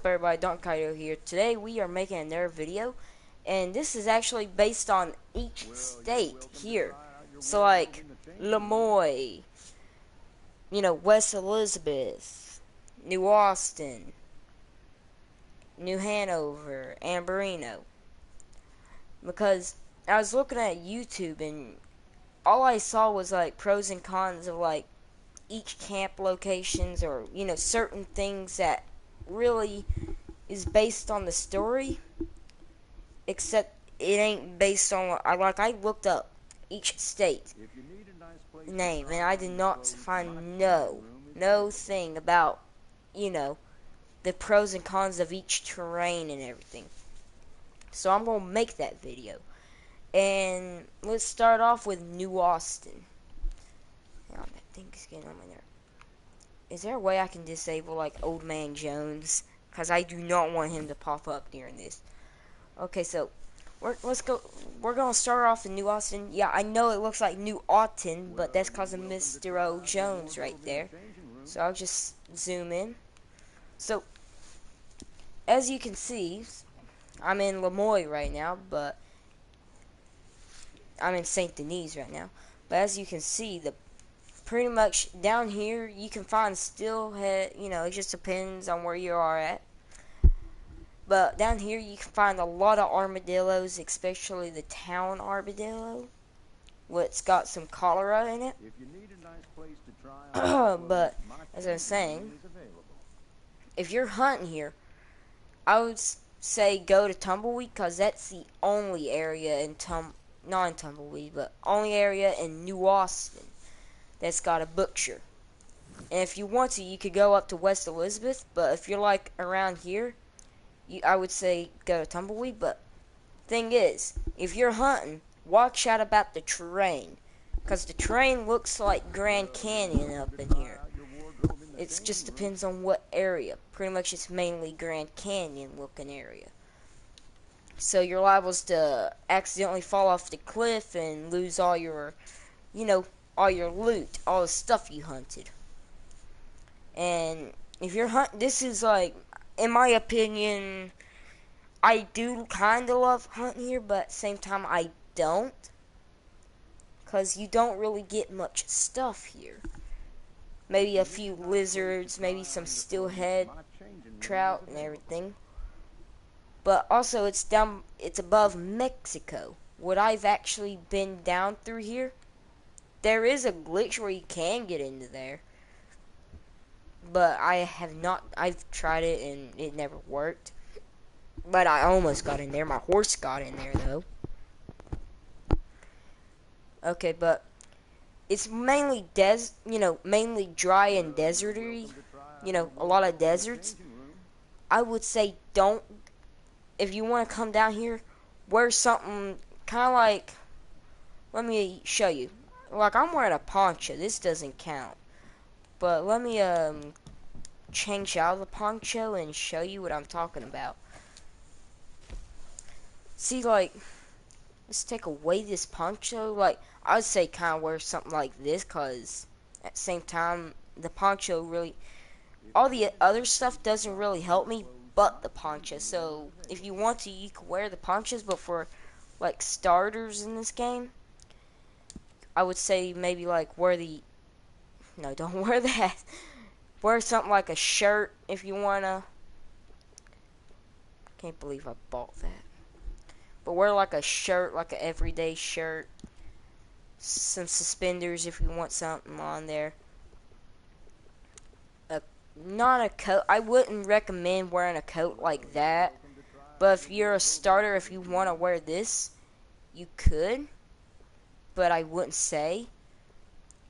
up, everybody? Don Kaido here. Today we are making another video, and this is actually based on each state here. So like Lemoy, West Elizabeth, New Austin, New Hanover, Amberino. Because I was looking at YouTube and all I saw was like pros and cons of like each camp locations, or certain things that really is based on the story, except it ain't based on I looked up each state name and I did not find no thing about the pros and cons of each terrain and everything. So I'm gonna make that video, and let's start off with New Austin. Oh, that thing's getting on my nerve. Is there a way I can disable like Old Man Jones? Because I do not want him to pop up during this. Okay, so let's go. We're gonna start off in New Austin. Yeah, I know it looks like New Austin, but that's because of Mr. O. Jones right there. So I'll just zoom in. So as you can see, I'm in Lemoy right now, but I'm in Saint Denis right now. But as you can see, pretty much down here you can find steelhead. It just depends on where you are at. But down here you can find a lot of armadillos, especially the town armadillo, which got some cholera in it. But as I was saying, if you're hunting here, I would say go to Tumbleweed, because that's the only area in not in Tumbleweed, but only area in New Austin that's got a butcher. And if you want to, you could go up to West Elizabeth, but if you're like around here, I would say go to Tumbleweed. But thing is, if you're hunting, watch out about the terrain, because the terrain looks like Grand Canyon up in here. It just depends on what area. Pretty much it's mainly Grand Canyon looking area. So you're liable to accidentally fall off the cliff and lose all your, all your loot, all the stuff you hunted. And if you're hunting, this is like, in my opinion, I do kind of love hunting here, but at the same time I don't, because you don't really get much stuff here. Maybe a few lizards, maybe some steelhead, trout, and everything. But also it's above Mexico. What I've actually been down through here, there is a glitch where you can get into there. But I have not. I've tried it and it never worked. But I almost got in there. My horse got in there though. Okay, but it's mainly mainly dry and deserty. A lot of deserts. I would say don't. If you want to come down here, wear something kind of like. Let me show you. Like, I'm wearing a poncho. This doesn't count. But let me change out the poncho and show you what I'm talking about. See, like, let's take away this poncho. Like, I would say kind of wear something like this, because at the same time, the poncho really, all the other stuff doesn't really help me but the poncho. So if you want to, you can wear the ponchos, but for like starters in this game, I would say maybe like no, don't wear that. Wear something like a shirt if you wanna. Can't believe I bought that. But wear like a shirt, like an everyday shirt. Some suspenders if you want something on there. Not a coat. I wouldn't recommend wearing a coat like that. But if you're a starter, if you want to wear this, you could. But I wouldn't say.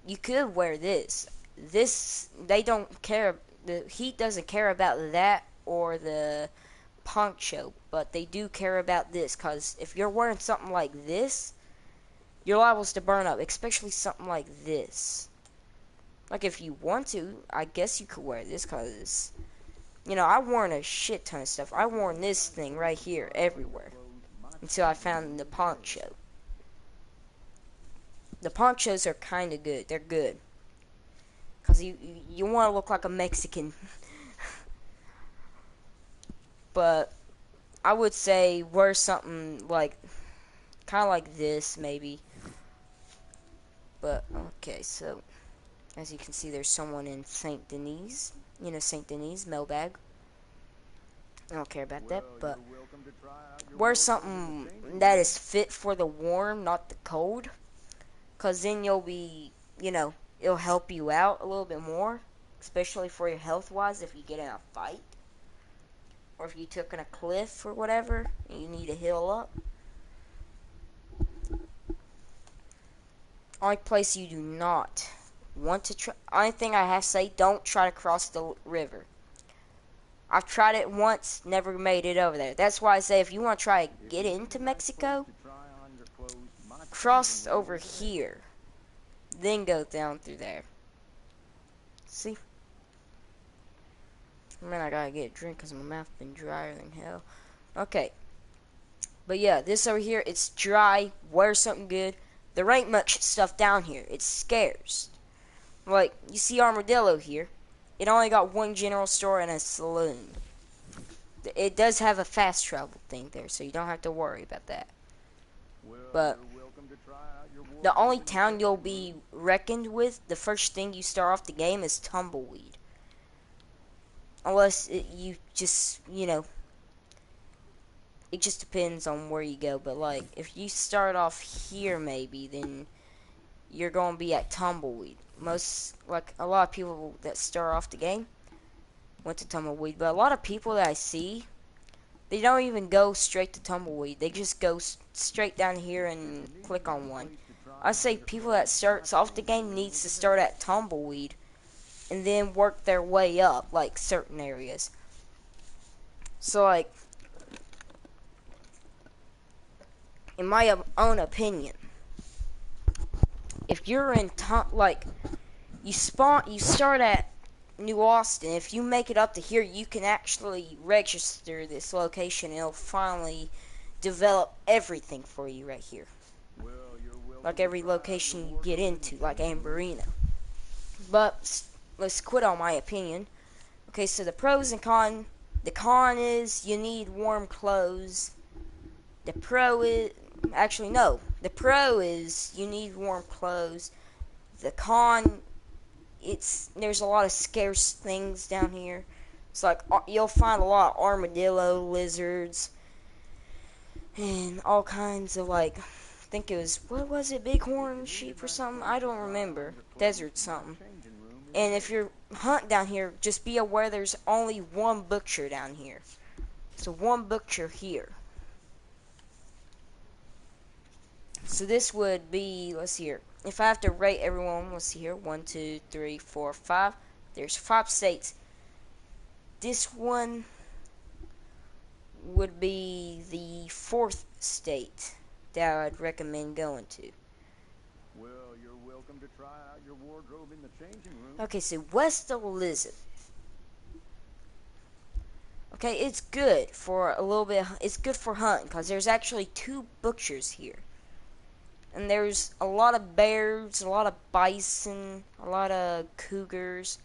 You could wear this. They don't care. The heat doesn't care about that or the poncho, but they do care about this, because if you're wearing something like this, you're liable to burn up, especially something like this. Like, if you want to, I guess you could wear this, because I've worn a shit ton of stuff. I worn this thing right here everywhere until I found the poncho. The ponchos are kind of good. They're good, because you want to look like a Mexican. but I would say wear something like kind of like this maybe. But okay, so as you can see, there's someone in Saint Denis. You know, Saint Denis mailbag. I don't care about that, but wear something that is fit for the warm, not the cold. Because then you'll be, you know, it'll help you out a little bit more. Especially for your health wise if you get in a fight. Or if you took in a cliff or whatever and you need to heal up. Only place you do not want to try. Only thing I have to say, don't try to cross the river. I've tried it once, never made it over there. That's why I say if you want to try to get into Mexico, cross over here, then go down through there. See? Man, I gotta get a drink because my mouth been drier than hell. Okay. But yeah, this over here, it's dry. Wear something good. There ain't much stuff down here. It's scarce. Like, you see Armadillo here. It only got one general store and a saloon. It does have a fast travel thing there, so you don't have to worry about that. But the only town you'll be reckoned with, the first thing you start off the game is Tumbleweed. Unless you just, you know, it just depends on where you go. But, like, if you start off here, maybe, then you're going to be at Tumbleweed. Like, a lot of people that start off the game went to Tumbleweed. But a lot of people that I see, they don't even go straight to Tumbleweed. They just go straight down here and click on one. I say people that starts off the game needs to start at Tumbleweed and then work their way up, like certain areas. So, like, in my own opinion, if you're in you start at New Austin. If you make it up to here, you can actually register this location, and it'll finally develop everything for you right here. Like every location you get into, like Amberino. But let's quit on my opinion. Okay, so the pros and con. The con is you need warm clothes. The pro is actually no. The pro is you need warm clothes. The con, there's a lot of scarce things down here. It's like you'll find a lot of armadillo, lizards, and all kinds of like. I think it was what was it, bighorn sheep or something? I don't remember. Desert something. And if you're hunting down here, just be aware there's only one butcher down here. So one butcher here. So this would be, let's see here. If I have to rate everyone, let's see here. 1, 2, 3, 4, 5. There's 5 states. This one would be the 4th state that I'd recommend going to. Well, you're welcome to try out your wardrobe in the changing room. Okay, so West Elizabeth. Okay, it's good for a little bit. It's good for hunting because there's actually 2 butchers here. And there's a lot of bears, a lot of bison, a lot of cougars.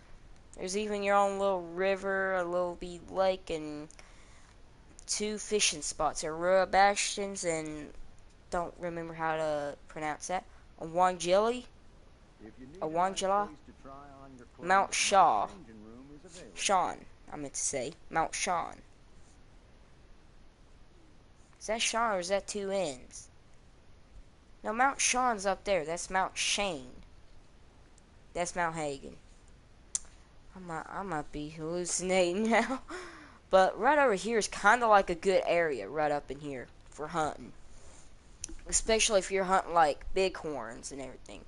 There's even your own little river, a little lake, and 2 fishing spots. Aurora Bastions and don't remember how to pronounce that. A Wangila, Mount Shaw, Sean. I meant to say Mount Sean. Is that Sean or is that 2 N's? No, Mount Sean's up there. That's Mount Shane. That's Mount Hagen. I might be hallucinating now. But right over here is kind of like a good area right up in here for hunting. Especially if you're hunting like bighorns and everything.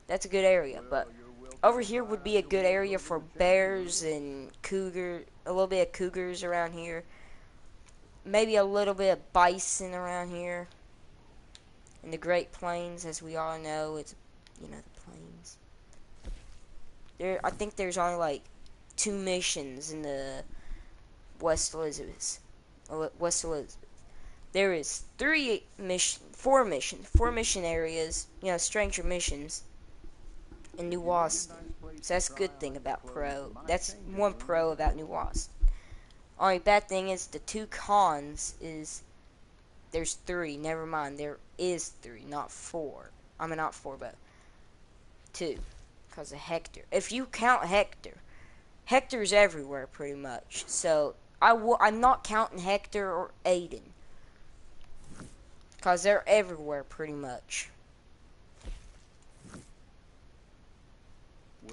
That's a good area. But over here would be a good area for bears and cougar. A little bit of cougars around here. Maybe a little bit of bison around here. In the Great Plains, as we all know, it's, you know, the plains. I think there's only like 2 missions in the West Elizabeth. There is 4 mission areas, you know, stranger missions in New Austin. So that's a good thing about pro. That's one pro about New Austin. Only bad thing is the two cons is there's three. Never mind, there is three, not four. I mean, not four, but two, because of Hector. If you count Hector, Hector's everywhere pretty much. So I'm not counting Hector or Aiden, because they're everywhere pretty much.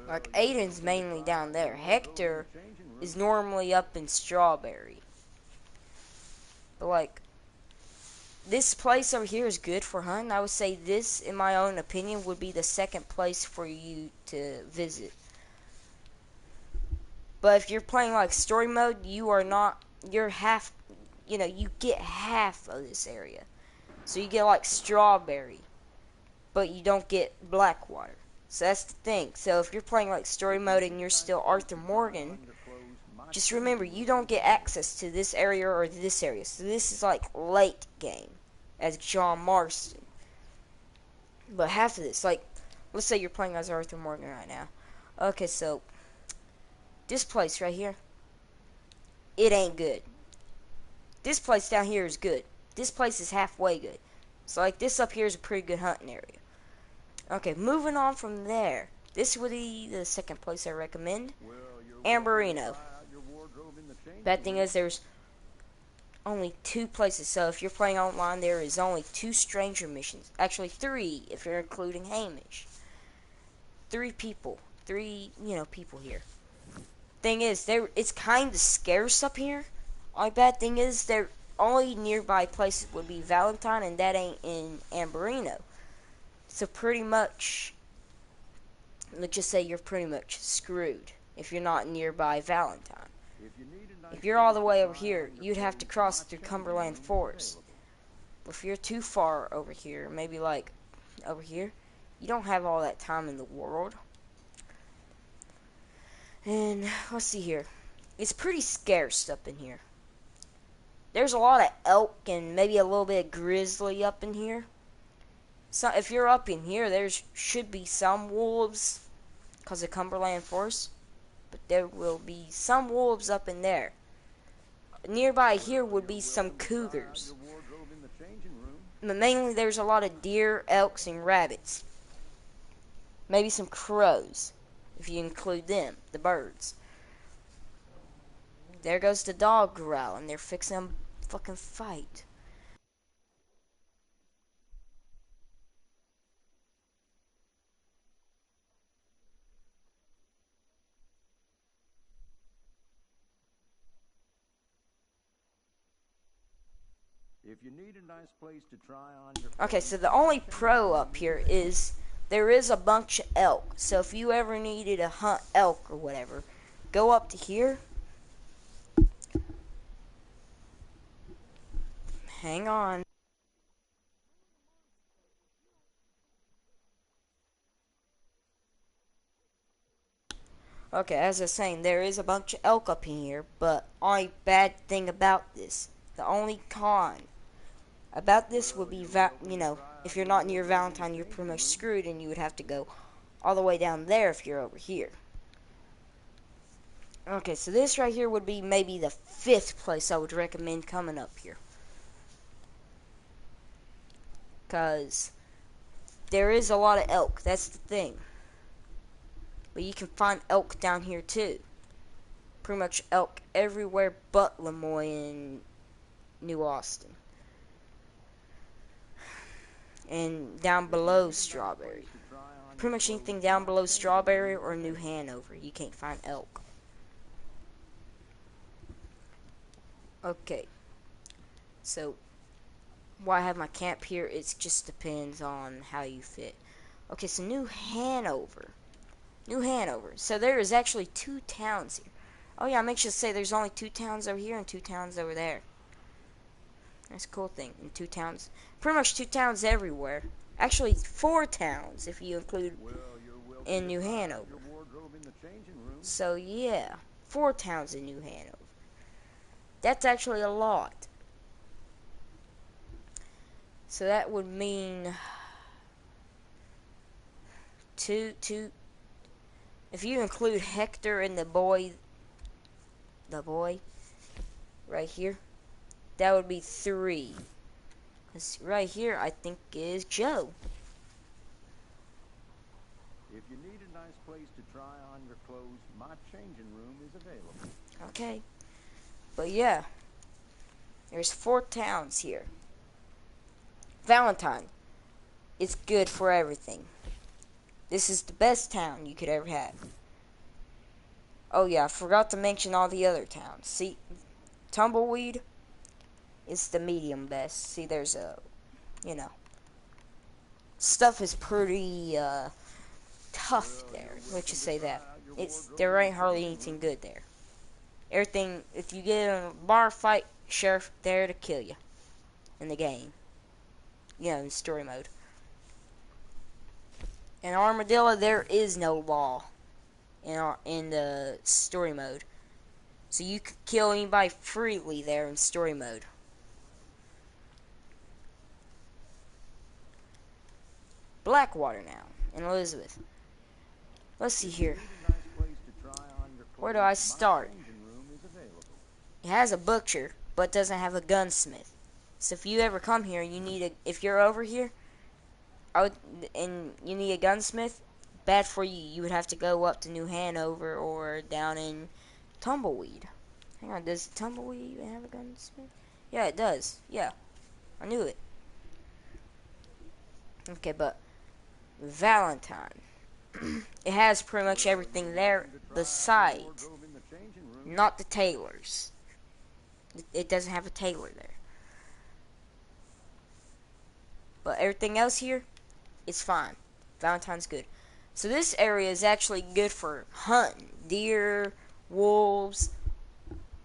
Like Aiden's mainly down there. Hector is normally up in Strawberry. But like this place over here is good for hunting. I would say this, in my own opinion, would be the second place for you to visit. But if you're playing like story mode, you're half, you get half of this area. So you get like Strawberry, but you don't get Blackwater. So that's the thing. So if you're playing like story mode and you're still Arthur Morgan, just remember you don't get access to this area or this area. So this is like late game as John Marston. But half of this, like, let's say you're playing as Arthur Morgan right now. Okay, so this place right here, it ain't good. This place down here is good. This place is halfway good. So like this up here is a pretty good hunting area. Okay, moving on from there. This would be the second place I recommend. Amberino. Bad thing is there's only two places. So if you're playing online, there is only two stranger missions. Actually, three if you're including Hamish. Three people. People here. Thing is, it's kind of scarce up here. Only bad thing is, there only nearby places would be Valentine, and that ain't in Amberino. So pretty much, let's just say you're pretty much screwed if you're not nearby Valentine. If you're all the way over here, you'd have to cross through Cumberland Forest. If you're too far over here, maybe like over here, you don't have all that time in the world. And let's see here. It's pretty scarce up in here. There's a lot of elk and maybe a little bit of grizzly up in here. So if you're up in here, there should be some wolves because of Cumberland Forest. But there will be some wolves up in there. Nearby here would be some cougars. But mainly there's a lot of deer, elks, and rabbits. Maybe some crows, if you include them, the birds. There goes the dog growling. They're fixing a fucking fight. If you need a nice place to try on your Okay, so the only pro up here is there is a bunch of elk. So if you ever needed to hunt elk or whatever, go up to here. Hang on. Okay, as I was saying, there is a bunch of elk up in here, but only bad thing about this, the only con about this would be, if you're not near Valentine, you're pretty much screwed, and you would have to go all the way down there if you're over here. Okay, so this right here would be maybe the fifth place I would recommend coming up here. Because there is a lot of elk, that's the thing. But you can find elk down here too. Pretty much elk everywhere but Lemoyne and New Austin. And down below Strawberry. Pretty much anything down below Strawberry or New Hanover, you can't find elk. Okay. So, why I have my camp here, it just depends on how you fit. Okay, so New Hanover. New Hanover. So there is actually two towns here. Oh yeah, I make sure to say there's only two towns over here and two towns over there. That's a cool thing. And two towns, pretty much two towns everywhere. Actually, four towns if you include in New Hanover. So yeah, four towns in New Hanover. That's actually a lot. So that would mean two. If you include Hector and the boy, right here. That would be 3. Cause right here, I think is Joe. If you need a nice place to try on your clothes, my changing room is available. Okay. But yeah, there's 4 towns here. Valentine. It's good for everything. This is the best town you could ever have. Oh yeah, I forgot to mention all the other towns. See, Tumbleweed is the medium best. See, there's a, you know, stuff is pretty tough there. Let's just say that. There ain't hardly anything good there. Everything, if you get in a bar fight, sheriff there to kill you in the game. You know, in story mode. In Armadillo, there is no law in the story mode. So you could kill anybody freely there in story mode. Blackwater now, in Elizabeth. Let's see here. Where do I start? It has a butcher, but doesn't have a gunsmith. So if you ever come here, if you're over here, and you need a gunsmith, bad for you. You would have to go up to New Hanover or down in Tumbleweed. Hang on, does Tumbleweed even have a gunsmith? Yeah, it does. Yeah, I knew it. Okay, but Valentine. It has pretty much everything there besides not the tailors. It doesn't have a tailor there. But everything else here, it's fine. Valentine's good. So this area is actually good for hunting. Deer, wolves,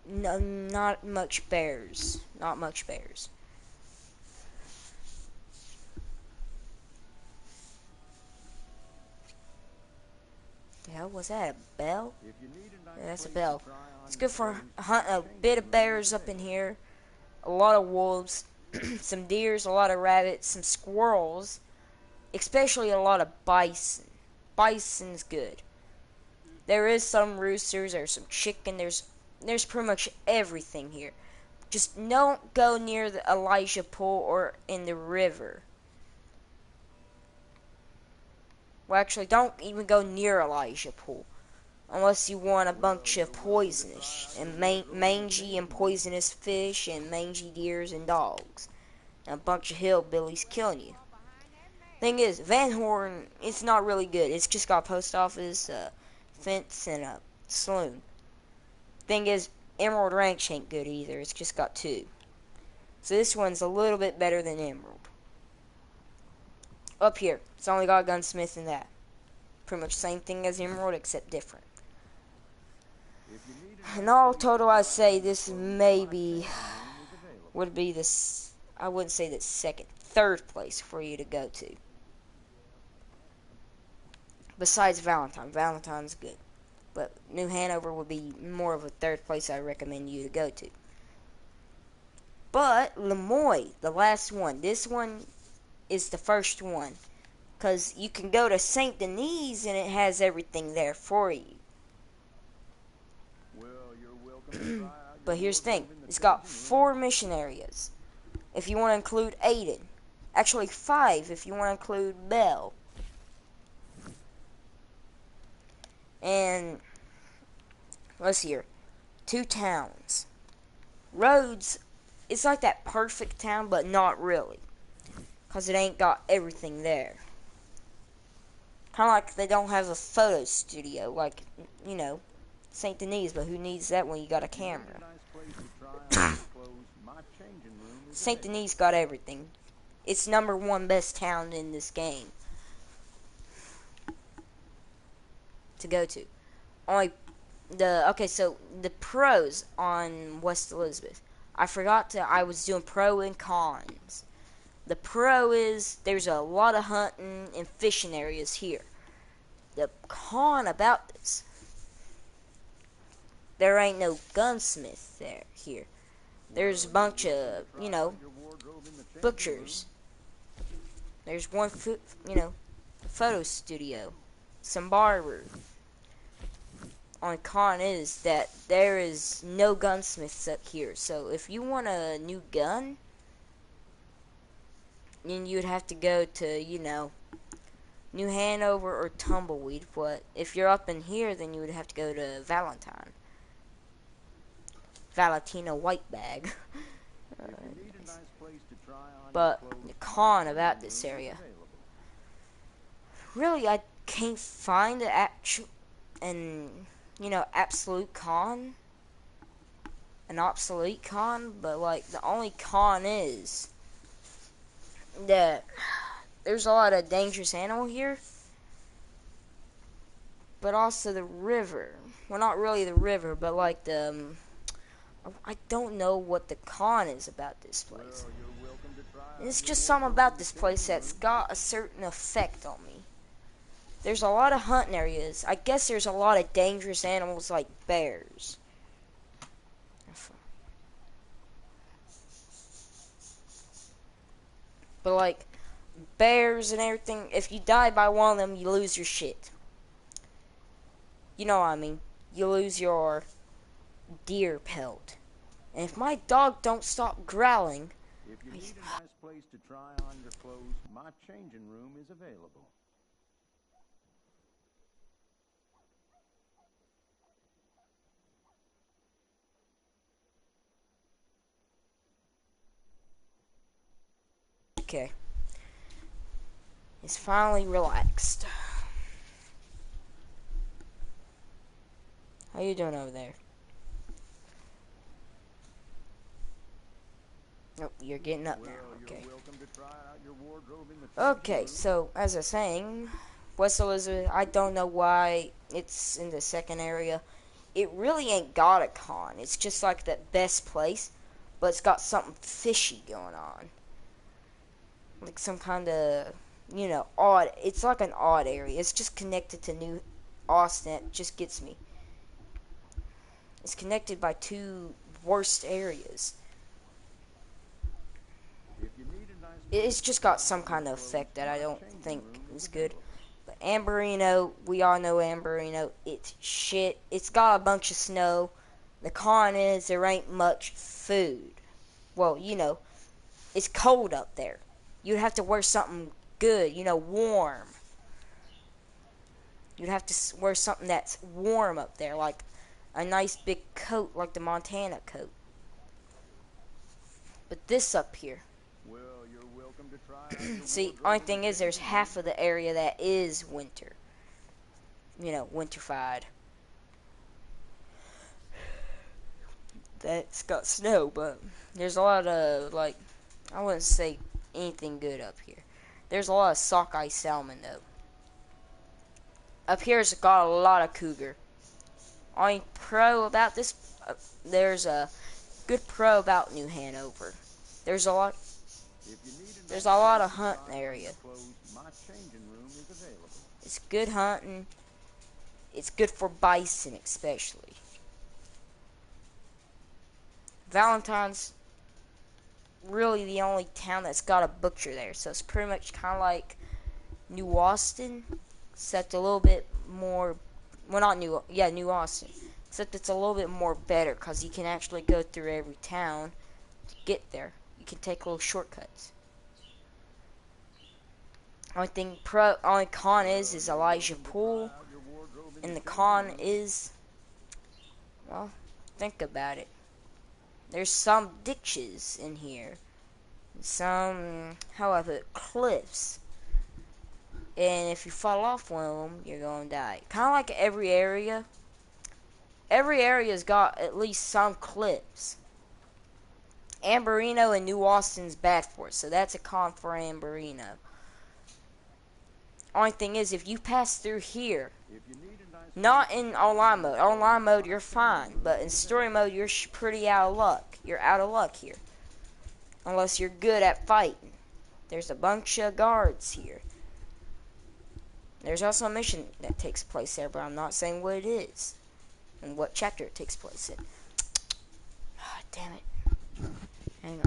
no, not much bears. Not much bears. The hell was that? A bell? Yeah, that's a bell. It's good for hunting a bit of bears up in here. A lot of wolves, some deers, a lot of rabbits, some squirrels, especially a lot of bison. Bison's good. There is some roosters, there's some chicken, there's pretty much everything here. Just don't go near the Elijah Pool or in the river. Well, actually, don't even go near Elijah Pool. Unless you want a bunch of poisonous and mangy and poisonous fish and mangy deers and dogs. And a bunch of hillbillies killing you. Thing is, Van Horn, it's not really good. It's just got a post office, a fence, and a saloon. Thing is, Emerald Ranch ain't good either. It's just got 2. So this one's a little bit better than Emerald. Up here, it's only got a gunsmith and that. Pretty much same thing as Emerald, except different. In all total, I'd say this maybe would be this. I wouldn't say the third place for you to go to. Besides Valentine. Valentine's good. But New Hanover would be more of a third place I recommend you to go to. But Lemoyne, the last one. This one is the first one. Because you can go to St. Denis and it has everything there for you. But here's the thing. It's got 4 mission areas. If you want to include Aiden. Actually 5 if you want to include Bell. And let's see here. 2 towns. Rhodes, it's like that perfect town, but not really. Because it ain't got everything there. Kind of like they don't have a photo studio, like, you know, St. Denis, but who needs that when you got a camera? St. Denis got everything. It's #1 best town in this game to go to. So the pros on West Elizabeth. I was doing pro and cons. The pro is there's a lot of hunting and fishing areas here. The con about this, there ain't no gunsmith here. There's a bunch of, butchers. There's one, photo studio. Some barber. only con is that there is no gunsmiths up here. So if you want a new gun, then you'd have to go to, New Hanover or Tumbleweed. But if you're up in here, then you would have to go to Valentina White Bag. But the con about this area, really, I can't find the actual absolute con, an obsolete con. But like the only con is that there's a lot of dangerous animal here, but also the river. Well, not really the river, but like I don't know what the con is about this place. It's just something about this place that's got a certain effect on me. There's a lot of hunting areas. I guess there's a lot of dangerous animals like bears. But like bears and everything, if you die by one of them, you lose your shit. You know what I mean? You lose your deer pelt. And if my dog don't stop growling, if you need a nice place to try on your clothes, my changing room is available. okay. It's finally relaxed. How you doing over there? Nope, you're getting up now. Okay. Okay, so as I was saying, West Elizabeth, I don't know why it's in the second area. It really ain't got a con. It's just like that best place, but it's got something fishy going on. Like some kind of, odd. It's like an odd area. It's just connected to New Austin. It just gets me. It's connected by two worst areas. It's just got some kind of effect that I don't think is good. But Amberino, we all know Amberino. It's shit. It's got a bunch of snow. The con is there ain't much food. Well, it's cold up there. You'd have to wear something good, warm. You'd have to wear something that's warm up there, like a nice big coat, like the Montana coat. But this up here, see, only thing is there's half of the area that is winter. Winterfied. That's got snow, but there's a lot of, I wouldn't say anything good up here. There's a lot of sockeye salmon, though. Up here's got a lot of cougar. Only pro about this, there's a good pro about New Hanover. There's a lot of hunting area. It's good hunting. It's good for bison, especially. Valentine's really the only town that's got a butcher there, so it's pretty much kind of like New Austin, except a little bit more. Well, not New Austin, except it's a little bit more better because you can actually go through every town to get there. You can take little shortcuts. Only con is Elijah Pool, and the con is, well, think about it. There's some ditches in here, some, how I put it, cliffs, and if you fall off one of them, you're gonna die. Kind of like every area. Every area's got at least some cliffs. Amberino and New Austin's bad for it, so that's a con for Amberino. Only thing is, if you pass through here, not in online mode. Online mode, you're fine, but in story mode, you're pretty out of luck. You're out of luck here, unless you're good at fighting. There's a bunch of guards here. There's also a mission that takes place there, but I'm not saying what it is and what chapter it takes place in. Oh, damn it. Hang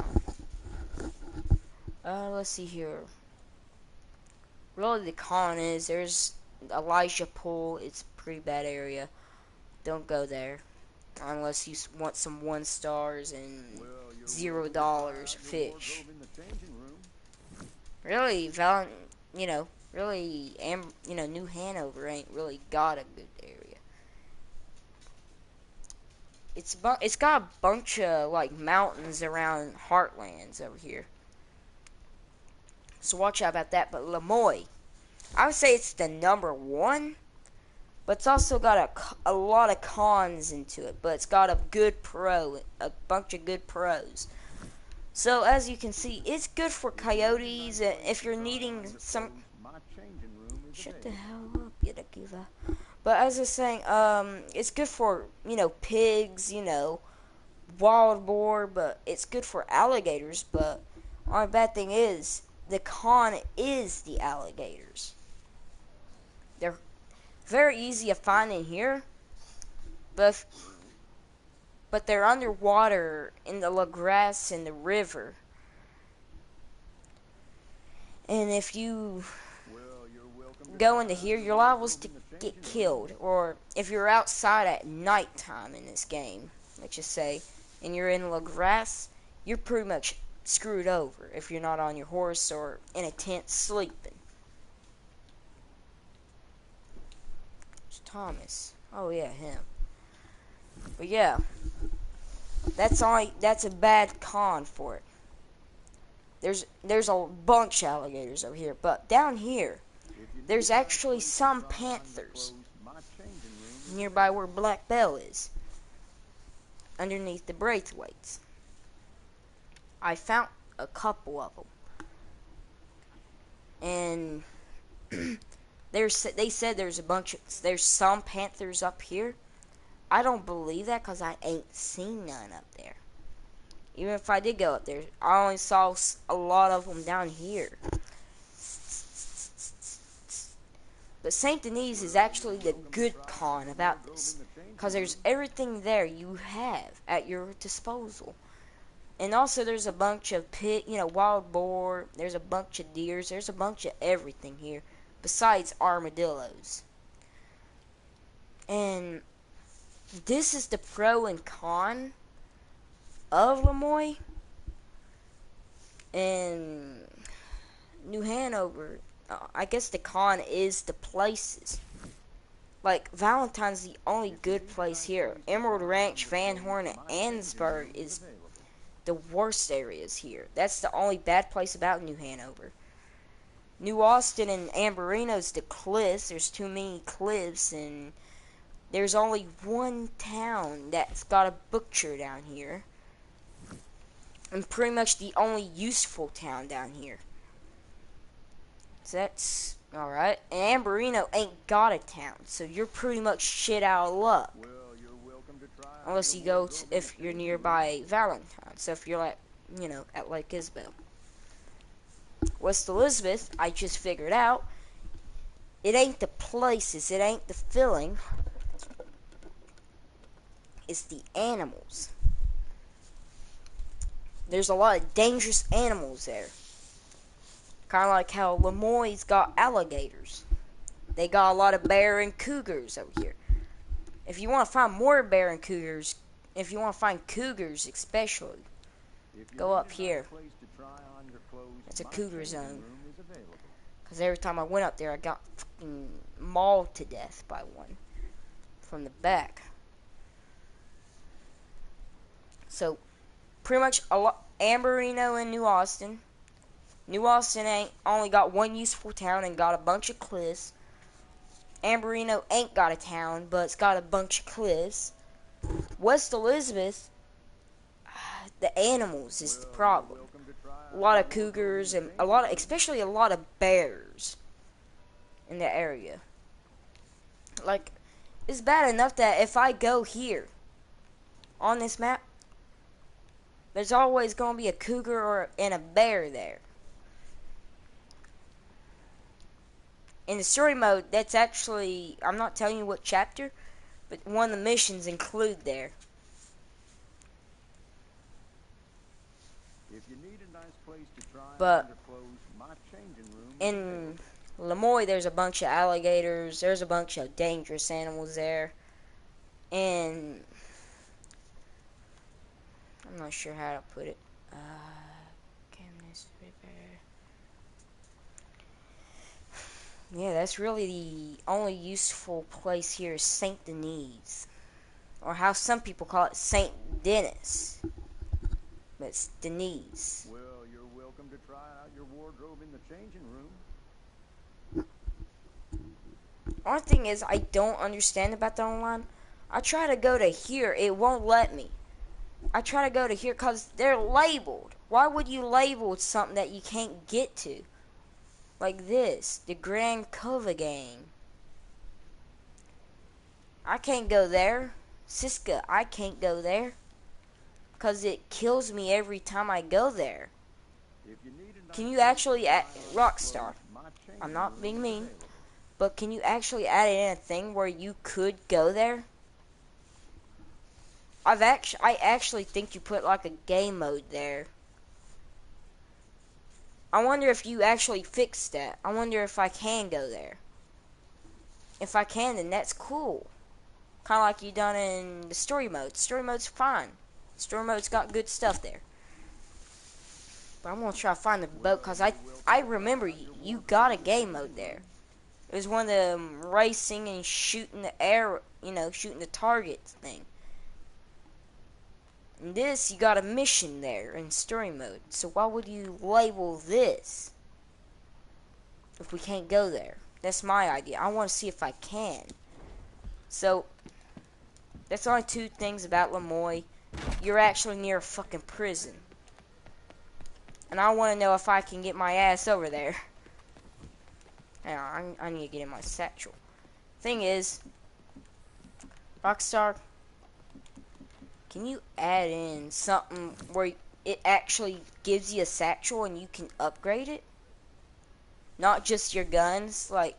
on. Let's see here. Really, the con is there's Elijah Pool. It's a pretty bad area. Don't go there unless you want some 1 stars and Well, you're welcome to try $0 out your fish. wardrobe in the changing room. Really, really, New Hanover ain't really got a good area. It's got a bunch of like mountains around Heartlands over here, so watch out about that. But Lemoy, I would say it's the number one, but it's also got a lot of cons into it. But it's got a bunch of good pros. So as you can see, it's good for If you need a coyotes, nice and place if to you're try needing on your some. clothes, my changing room is Shut the available. hell up, Yadakiva. But as I was saying, it's good for pigs, wild boar, but it's good for alligators. But only bad thing is the con is the alligators. They're very easy to find in here, but they're underwater in the grass in the river. And if you Well, you're welcome to go try into out here, your you're liable wardrobe to in the get changing room. killed. Or if you're outside at nighttime in this game, let's just say, and you're in the grass, you're pretty much screwed over if you're not on your horse or in a tent sleeping. It's Thomas. Oh yeah, him. But yeah, that's a bad con for it. There's a bunch of alligators over here, but down here If you need there's a nice actually place to some try on your panthers clothes, my changing room is nearby available. where Black Bell is, underneath the Braithwaites. I found a couple of them, and they said there's some panthers up here. I don't believe that because I ain't seen none up there. Even if I did go up there, I only saw a lot of them down here. But Saint Denis is actually the good con about this, because there's everything there you have at your disposal. And also there's a bunch of wild boar, there's a bunch of deers, there's a bunch of everything here, besides armadillos. And this is the pro and con of Lemoy and New Hanover. I guess the con is the places. Like, Valentine's the only good place here. Emerald Ranch, Van Horn, and Ansburg is the worst areas here. That's the only bad place about New Hanover. New Austin and Amberino's the cliffs. There's too many cliffs, and there's only one town that's got a butcher down here. And pretty much the only useful town down here. So that's alright. And Amberino ain't got a town, so you're pretty much shit out of luck. Well, you're welcome to try out Unless your you go wardrobe in if the you're changing room. nearby Valentine. So if you're at Lake Isabel. West Elizabeth, I just figured out, it ain't the places, it ain't the filling, it's the animals. There's a lot of dangerous animals there. Kind of like how Lemoy's got alligators. They got a lot of bear and cougars over here. If you want to find more bear and cougars, if you want to find cougars especially, go up here. It's a cougar zone. Because every time I went up there, I got fucking mauled to death by one from the back. So, pretty much a lot. Amberino and New Austin. New Austin ain't only got one useful town and got a bunch of cliffs. Amberino ain't got a town, but it's got a bunch of cliffs. West Elizabeth, the animals is the problem. A lot of cougars and especially a lot of bears in the area. Like, it's bad enough that if I go here on this map, there's always going to be a cougar and a bear there. In the story mode, that's actually, I'm not telling you what chapter, but one of the missions include there. If you need a nice place to try But on your clothes, my changing room is in available. Lemoy, there's a bunch of alligators, there's a bunch of dangerous animals there. And I'm not sure how to put it. Chemist River. Yeah, that's really the only useful place here is Saint Denis. Or how some people call it Saint Denis. But it's Denis. Well, you're welcome to try out your wardrobe in the changing room. Only thing is I don't understand about the online. I try to go to here, it won't let me. I try to go to here because they're labeled. Why would you label something that you can't get to? Like this, the Grand Cova Gang. I can't go there. Siska, I can't go there. Because it kills me every time I go there. If you need a Can nice you place actually to add try on your Rockstar? clothes, my changing I'm not room being is mean, available. but can you actually add in a thing where you could go there? I actually think you put like a game mode there. I wonder if you actually fixed that. I wonder if I can go there. If I can, then that's cool. Kind of like you done in the story mode. Story mode's fine. Story mode's got good stuff there. But I'm gonna try to find the boat because I remember you got a game mode there. It was one of the racing and shooting the air, shooting the targets thing. In this, you got a mission there in story mode. So why would you label this if we can't go there? That's my idea. I want to see if I can. So, that's only two things about Lemoy. You're actually near a fucking prison. And I want to know if I can get my ass over there. Hang on, I need to get in my satchel. Thing is, Rockstar, can you add in something where it actually gives you a satchel and you can upgrade it? Not just your guns. Like,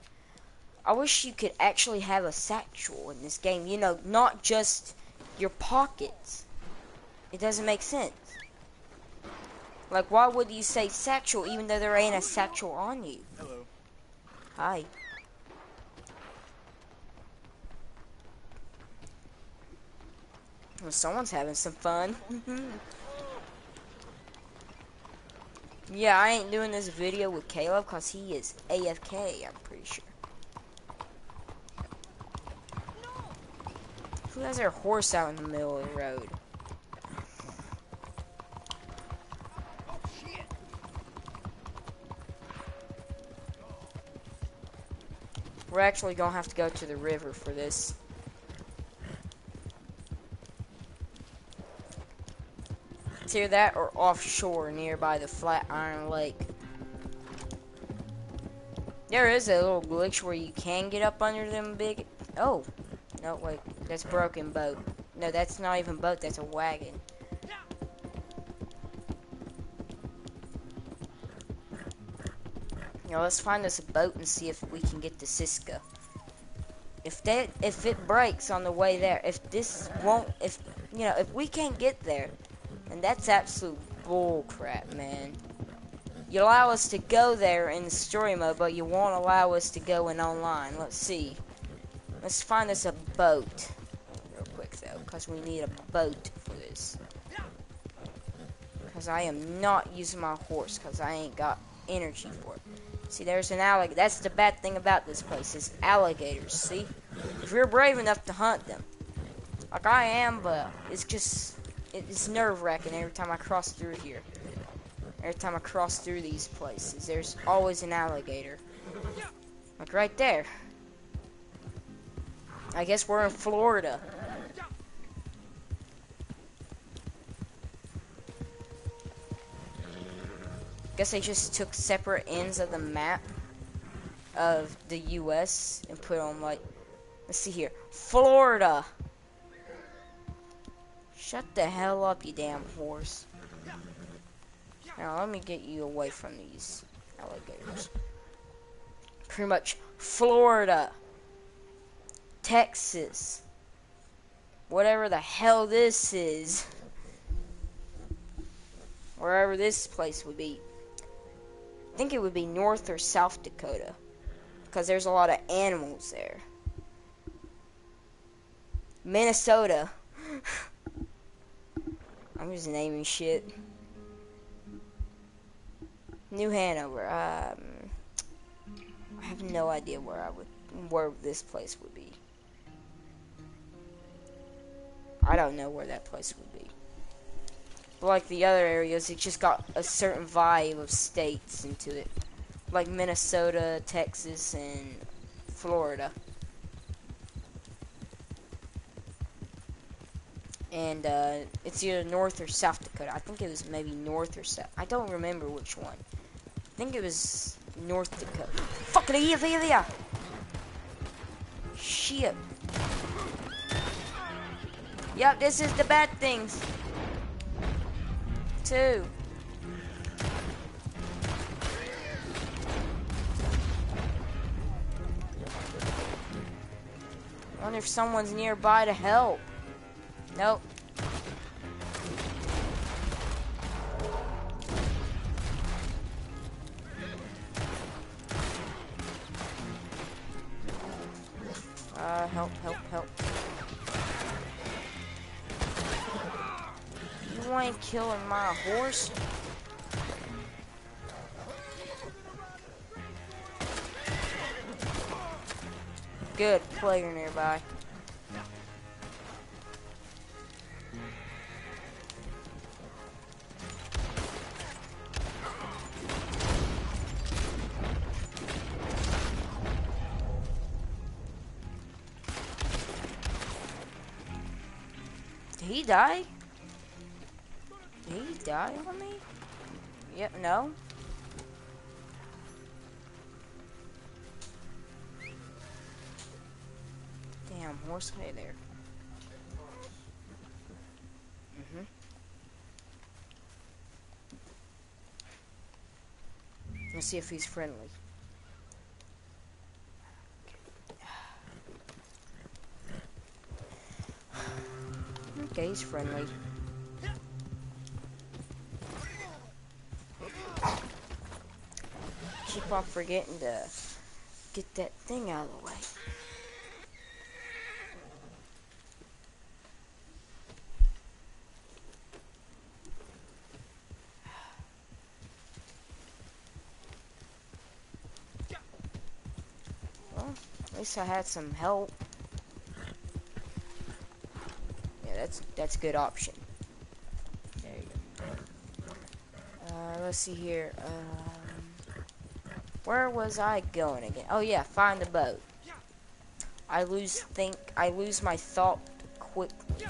I wish you could actually have a satchel in this game. Not just your pockets. It doesn't make sense. Like, why would you say satchel even though there ain't a satchel on you? Hello. Hi. Well, someone's having some fun. Yeah, I ain't doing this video with Caleb because he is AFK, I'm pretty sure. Who has their horse out in the middle of the road? We're actually gonna have to go to the river for this. It's either that or offshore nearby the Flatiron Lake. There is a little glitch where you can get up under them big... Oh. No, wait. That's broken boat. No, that's not even boat. That's a wagon. Now let's find us a boat and see if we can get to Siska. If it breaks on the way there, if we can't get there, then that's absolute bull crap, man. You allow us to go there in the story mode, but you won't allow us to go in online. Let's see. Let's find us a boat. Real quick, though, because we need a boat for this. Because I am not using my horse, because I ain't got energy for it. See, there's an alligator. That's the bad thing about this place, is alligators, see? If you're brave enough to hunt them. Like I am, but it's nerve-wracking every time I cross through here. Every time I cross through these places, there's always an alligator. Like right there. I guess we're in Florida. Guess they just took separate ends of the map of the US and put on, like, let's see here, Florida. Shut the hell up, you damn horse. Now let me get you away from these alligators. Pretty much Florida, Texas, whatever the hell this is, wherever this place would be. I think it would be North or South Dakota, because there's a lot of animals there. Minnesota. I'm just naming shit. New Hanover. I have no idea where this place would be. I don't know where that place would be. But like the other areas, it just got a certain vibe of states into it. Like Minnesota, Texas, and Florida. And it's either North or South Dakota. I think it was maybe North or South. I don't remember which one. I think it was North Dakota. Fucking yeah. Shit. Yep, this is the bad things. 2. I wonder if someone's nearby to help. Nope. Help. You ain't killing my horse. Good player nearby. Did he die? Did he die on me? Yep, no. Damn, horse, hey there. Let's see if he's friendly. Okay, he's friendly. Keep on forgetting to get that thing out of the way. Well, at least I had some help. Yeah, that's a good option. There you go. Let's see here. Where was I going again? Oh yeah, find the boat. I lose my thought quickly.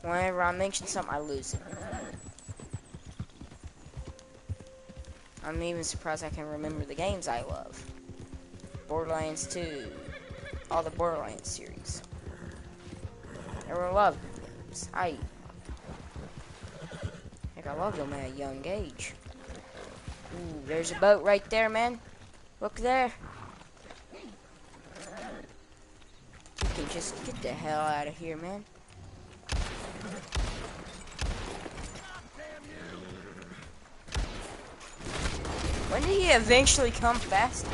Whenever I mention something, I lose it. I'm even surprised I can remember the games I love. Borderlands 2. All the Borderlands series. Everyone loved games. I loved them at a young age. Ooh, there's a boat right there, man. Look there. You can just get the hell out of here, man. When did he eventually come faster?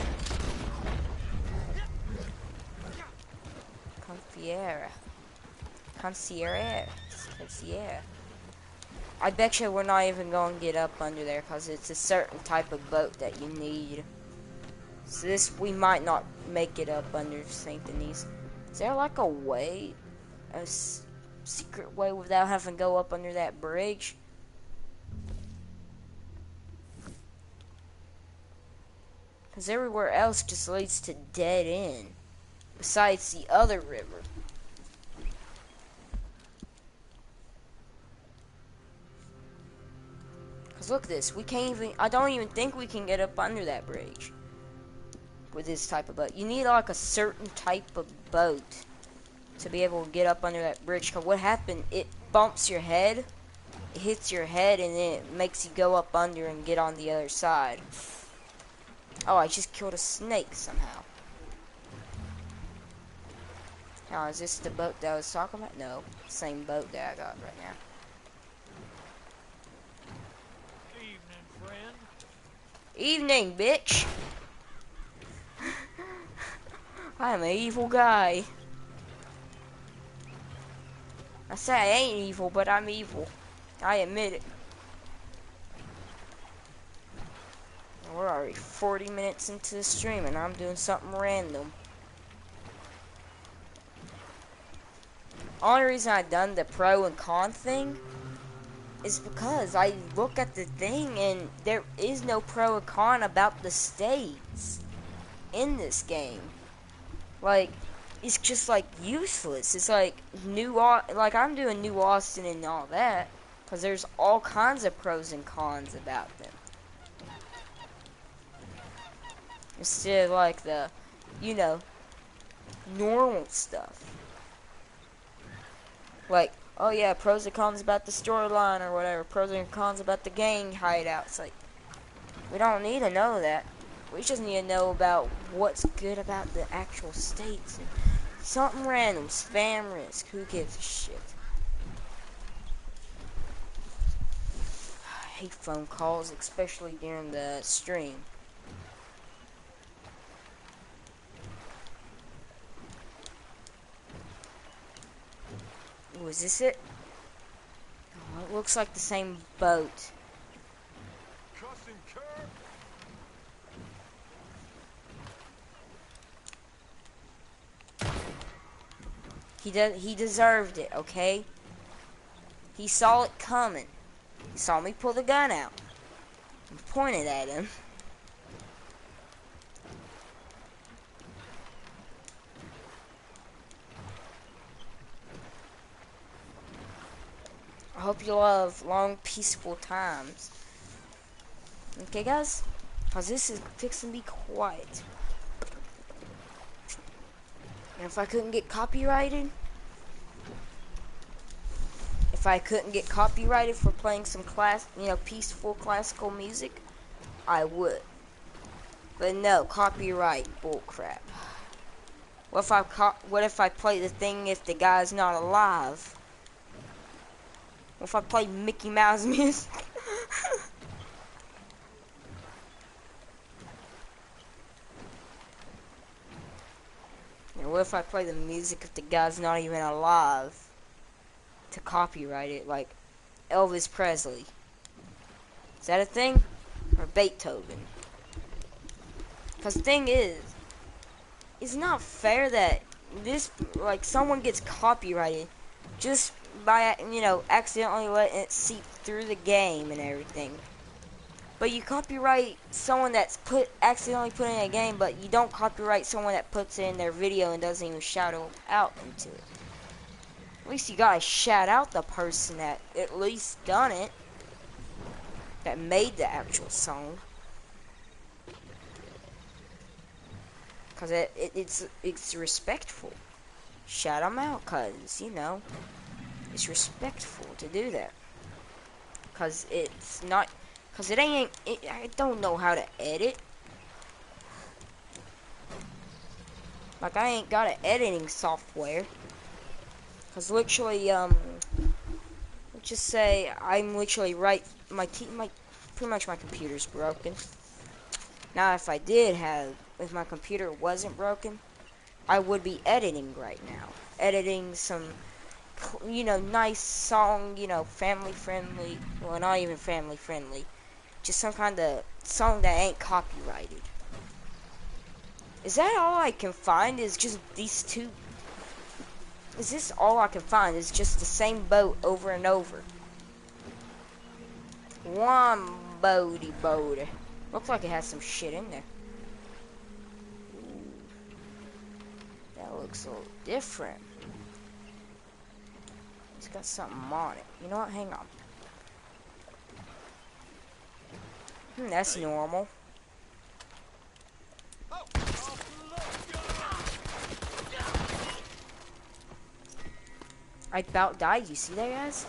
Concierge. I bet you we're not even going to get up under there because it's a certain type of boat that you need. So we might not make it up under St. Denis. Is there like a way, secret way without having to go up under that bridge? Because everywhere else just leads to dead end. Besides the other river. Because look at this. I don't even think we can get up under that bridge. With this type of boat. You need like a certain type of boat to be able to get up under that bridge. Because what happened, it bumps your head. It hits your head and then it makes you go up under and get on the other side. Oh, I just killed a snake somehow. Now, is this the boat that I was talking about? No, same boat that I got right now. Evening, friend. Evening, bitch. I am an evil guy. say I ain't evil, but I'm evil. I admit it. We're already 40 minutes into the stream and I'm doing something random. Only reason I done the pro and con thing is because I look at the thing and there is no pro or con about the states in this game. Like, it's just like useless. It's like like I'm doing New Austin and all that because there's all kinds of pros and cons about them. Instead of like the, you know, normal stuff. Like, oh yeah, pros and cons about the storyline or whatever, pros and cons about the gang hideout. It's like, we don't need to know that. We just need to know about what's good about the actual states. And something random, spam risk, who gives a shit? I hate phone calls, especially during the stream. Ooh, is this it? Oh, it looks like the same boat. He deserved it, okay? He saw it coming. He saw me pull the gun out and pointed at him. I hope you love long, peaceful times. Okay, guys? Because this is fixing to be quiet. And if I couldn't get copyrighted, for playing some peaceful classical music, I would. But no, copyright bullcrap. What if I play the thing if the guy's not alive? What if I play Mickey Mouse music? And what if I play the music if the guy's not even alive? To copyright it, like Elvis Presley. Is that a thing? Or Beethoven? Because the thing is, it's not fair that someone gets copyrighted just by, accidentally letting it seep through the game and everything. But you copyright someone that's accidentally put in a game, but you don't copyright someone that puts it in their video and doesn't even shout out into it. At least you gotta shout out the person that at least done it, that made the actual song. Cause it's respectful. Shout them out, cause it's respectful to do that. Cause it's not, cause I don't know how to edit. Like I ain't got an editing software. Cause literally, let's just say I'm literally pretty much my computer's broken. Now if my computer wasn't broken, I would be editing right now. Editing some, nice song, family friendly. Well, not even family friendly. Just some kind of song that ain't copyrighted. Is that all I can find? Is just these two? Is this all I can find? Is just the same boat over and over? One boaty. Looks like it has some shit in there. Ooh. That looks a little different. It's got something on it. You know what? Hang on. That's normal. I about died. You see that, guys?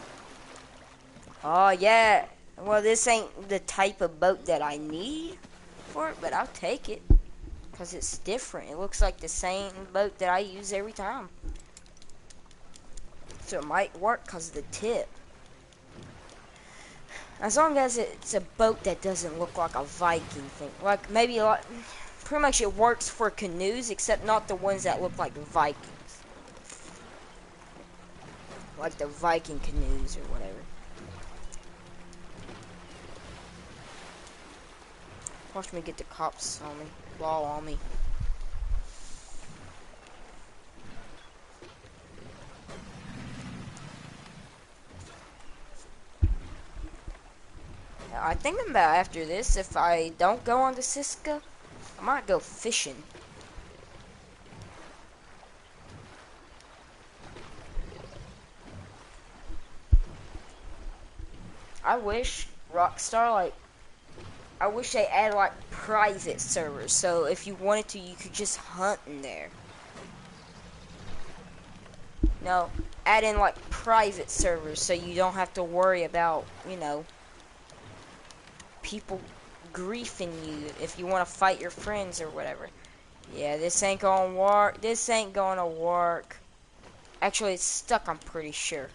Oh, yeah. Well, this ain't the type of boat that I need for it, but I'll take it. Because it's different. It looks like the same boat that I use every time. So it might work because of the tip. As long as it's a boat that doesn't look like a Viking thing. Like, maybe pretty much it works for canoes, except not the ones that look like Vikings. like the Viking canoes or whatever. Watch me get the cops on me, law on me. I think about after this, if I don't go on to Siska, I might go fishing. I wish Rockstar, like, I wish they added, like, private servers, so if you wanted to, you could just hunt in there. No, add in, like, private servers, so you don't have to worry about, you know, people griefing you if you want to fight your friends or whatever. Yeah, this ain't gonna work. This ain't gonna work. Actually, it's stuck, I'm pretty sure.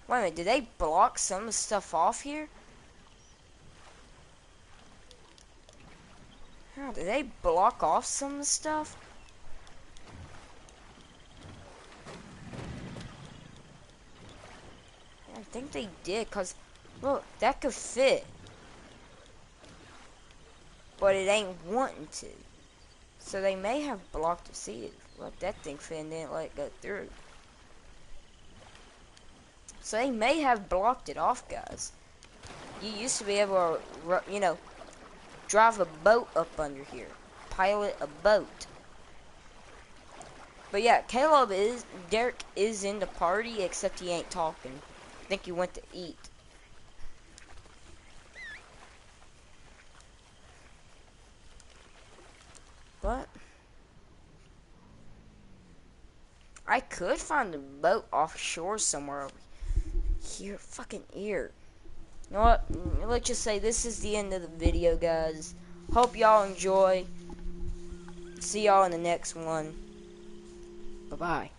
Wait a minute, did they block some of the stuff off here? How did they block off some of the stuff? I think they did, cause look, that could fit. But it ain't wanting to. So they may have blocked it. See it. Let that thing fit and then let it go through. So they may have blocked it off, guys. You used to be able to, you know, drive a boat up under here. Pilot a boat. But yeah, Derek is in the party, except he ain't talking. I think he went to eat. But I could find a boat offshore somewhere over here. Fucking here. You know what? Let's just say this is the end of the video, guys. Hope y'all enjoy. See y'all in the next one. Bye-bye.